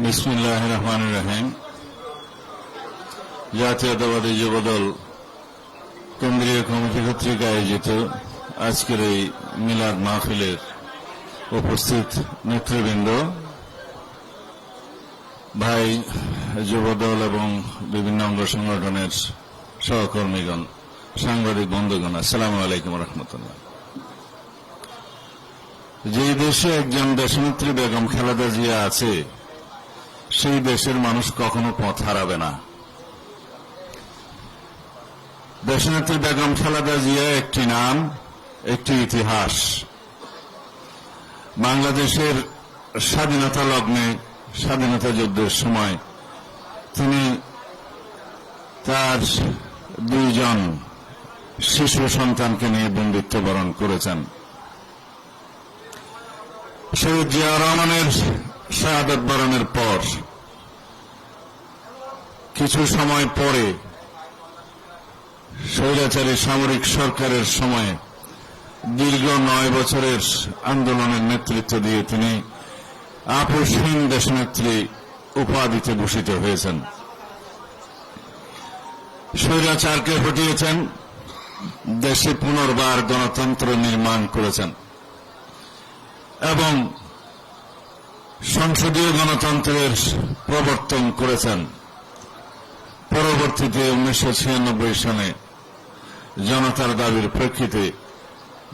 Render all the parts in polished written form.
বিসমিল্লাহির রহমানির রহিম। জাতীয়তাবাদী যুবদল কেন্দ্রীয় কমিটি কর্তৃক আয়োজিত আজকের এই মিলাদ মাহফিলের উপস্থিত নেতৃবৃন্দ, ভাই যুবদল এবং বিভিন্ন অঙ্গ সংগঠনের সহকর্মীগণ, সাংবাদিক বন্ধুগণ, আসসালামু আলাইকুম রহমতুল্লাহ। যে দেশে একজন দেশনেত্রী বেগম খালেদা জিয়া আছে, সেই দেশের মানুষ কখনো পথ হারাবে না। দেশনেত্রী বেগম খালেদা জিয়া একটি নাম, একটি ইতিহাস। বাংলাদেশের স্বাধীনতা লগ্নে, স্বাধীনতা যুদ্ধের সময় তিনি তার দুইজন শিশু সন্তানকে নিয়ে বন্দিত্ব বরণ করেছেন। শহীদ জিয়াউর রহমানের শাহাদাত বরণের পর কিছু সময় পরে স্বৈরাচারী সামরিক সরকারের সময়ে দীর্ঘ 9 বছরের আন্দোলনের নেতৃত্ব দিয়ে তিনি আপোষহীন দেশনেত্রী উপাধিতে ভূষিত হয়েছেন। স্বৈরাচারকে হটিয়েছেন, দেশে পুনর্বার গণতন্ত্র নির্মাণ করেছেন এবং সংসদীয় গণতন্ত্রের প্রবর্তন করেছেন। পরবর্তীতে 1996 সালে জনতার দাবির প্রেক্ষিতে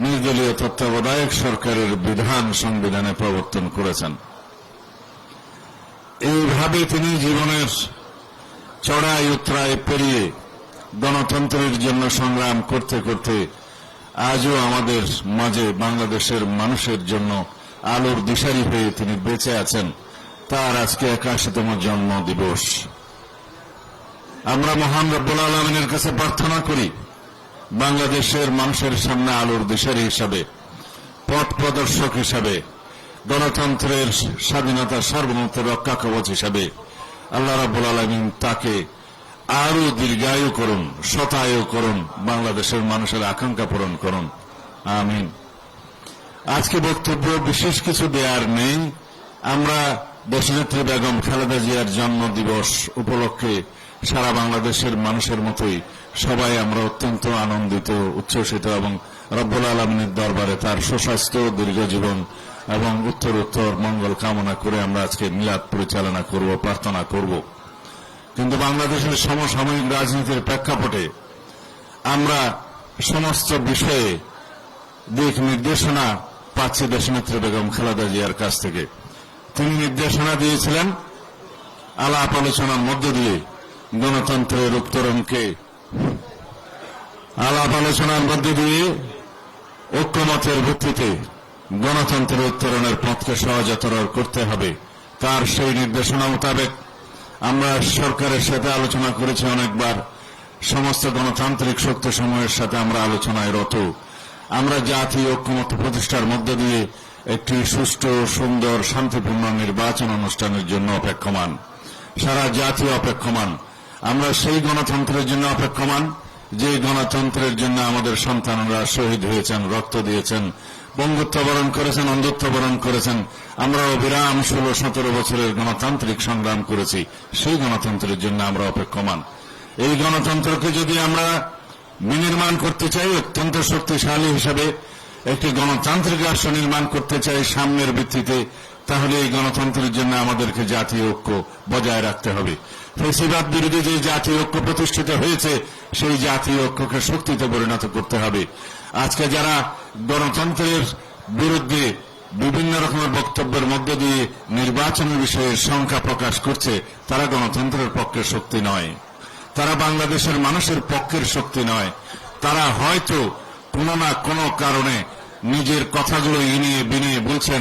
নির্দলীয় তত্ত্বাবধায়ক সরকারের বিধান সংবিধানে প্রবর্তন করেছেন। এইভাবে তিনি জীবনের চড়াই উতরাই পেরিয়ে গণতন্ত্রের জন্য সংগ্রাম করতে করতে আজও আমাদের মাঝে বাংলাদেশের মানুষের জন্য আলোর দিশারি হয়ে তিনি বেঁচে আছেন। তার আজকে 81তম জন্ম দিবস। আমরা মহান রব্বুল আলামিনের কাছে প্রার্থনা করি, বাংলাদেশের মানুষের সামনে আলোর দিশারি হিসাবে, পথ প্রদর্শক হিসাবে, গণতন্ত্রের স্বাধীনতা সার্বভৌমত্ব রক্ষা কবচ হিসাবে আল্লাহ রাব্বুল আলামিন তাকে আরো দীর্ঘায়ু করুন, শতায়ু করুন, বাংলাদেশের মানুষের আকাঙ্ক্ষা পূরণ করুন, আমিন। আজকে বক্তব্য বিশেষ কিছু দেওয়ার নেই। আমরা দেশনেত্রী বেগম খালেদা জিয়ার জন্ম দিবস উপলক্ষে সারা বাংলাদেশের মানুষের মতোই সবাই আমরা অত্যন্ত আনন্দিত, উচ্ছ্বসিত এবং রব্বুল আলামিনের দরবারে তার সুস্বাস্থ্য, দীর্ঘজীবন এবং উত্তরোত্তর মঙ্গল কামনা করে আমরা আজকে মিলাদ পরিচালনা করব, প্রার্থনা করব। কিন্তু বাংলাদেশের সমসাময়িক রাজনীতির প্রেক্ষাপটে আমরা সমস্ত বিষয়ে দিক নির্দেশনা পাচ্ছি দেশনেত্রী বেগম খালেদা জিয়ার কাছ থেকে। তিনি নির্দেশনা দিয়েছিলেন আলাপ আলোচনার মধ্য দিয়ে গণতন্ত্রের উত্তরণকে, আলাপ আলোচনার মধ্য দিয়ে ঐক্যমতের ভিত্তিতে গণতন্ত্রের উত্তরণের পথকে সহজতর করতে হবে। তার সেই নির্দেশনা মোতাবেক আমরা সরকারের সাথে আলোচনা করেছি অনেকবার। সমস্ত গণতান্ত্রিক শক্তিসমূহের সাথে আমরা আলোচনায় রত। আমরা জাতীয় ঐক্যমত্য প্রতিষ্ঠার মধ্য দিয়ে একটি সুষ্ঠু, সুন্দর, শান্তিপূর্ণ নির্বাচন অনুষ্ঠানের জন্য অপেক্ষমান। সারা জাতীয় অপেক্ষমান। আমরা সেই গণতন্ত্রের জন্য অপেক্ষমান যে গণতন্ত্রের জন্য আমাদের সন্তানরা শহীদ হয়েছেন, রক্ত দিয়েছেন, বঙ্গুত্ব বরণ করেছেন, অন্ধত্ব বরণ করেছেন। আমরা অবিরাম 16-17 বছরের গণতান্ত্রিক সংগ্রাম করেছি। সেই গণতন্ত্রের জন্য আমরা অপেক্ষমান। এই গণতন্ত্রকে যদি আমরা বিনির্মাণ করতে চাই, অত্যন্ত শক্তিশালী হিসাবে একটি গণতান্ত্রিক রাষ্ট্র নির্মাণ করতে চাই সাম্যের ভিত্তিতে, তাহলে এই গণতন্ত্রের জন্য আমাদেরকে জাতীয় ঐক্য বজায় রাখতে হবে। ফ্যাসিবাদ বিরোধী যে জাতীয় ঐক্য প্রতিষ্ঠিত হয়েছে, সেই জাতীয় ঐক্যকে শক্তিতে পরিণত করতে হবে। আজকে যারা গণতন্ত্রের বিরুদ্ধে বিভিন্ন রকমের বক্তব্যের মধ্য দিয়ে নির্বাচনের বিষয়ে শঙ্কা প্রকাশ করছে, তারা গণতন্ত্রের পক্ষের শক্তি নয়, তারা বাংলাদেশের মানুষের পক্ষের শক্তি নয়। তারা হয়তো কোনো না কোনো কারণে নিজের কথাগুলো ইনিয়ে বিনিয়ে বলছেন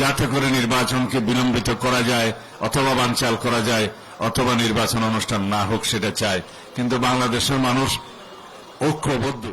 যাতে করে নির্বাচনকে বিলম্বিত করা যায় অথবা বানচাল করা যায় অথবা নির্বাচন অনুষ্ঠান না হোক সেটা চায়। কিন্তু বাংলাদেশের মানুষ ঐক্যবদ্ধ।